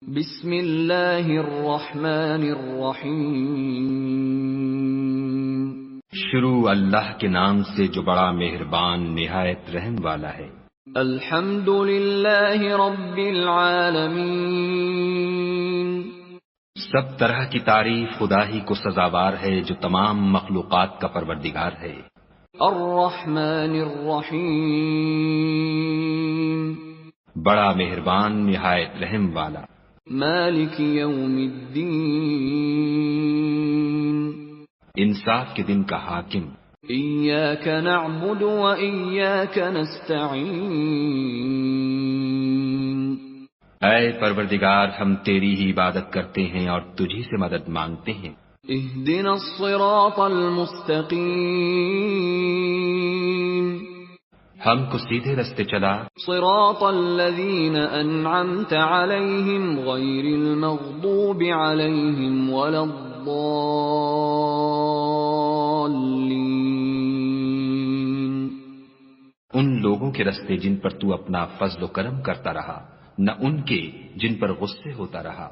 بسم اللہ الرحمن الرحیم۔ شروع اللہ کے نام سے جو بڑا مہربان نہایت رحم والا ہے۔ الحمد للہ رب العالمین۔ سب طرح کی تعریف خدا ہی کو سزاوار ہے جو تمام مخلوقات کا پروردگار ہے۔ الرحمن الرحیم۔ بڑا مہربان نہایت رحم والا۔ مالک یوم الدین۔ انصاف کے دن کا حاکم۔ ایاک نعبد و ایاک نستعین۔ اے پروردگار ہم تیری ہی عبادت کرتے ہیں اور تجھی سے مدد مانگتے ہیں۔ اہدنا الصراط المستقیم۔ ہم کو سیدھے رستے چلا۔ صراط الذین انعمت علیہم غیر المغضوب علیہم ولا الضالین۔ ان لوگوں کے رستے جن پر تو اپنا فضل و کرم کرتا رہا، نہ ان کے جن پر غصے ہوتا رہا،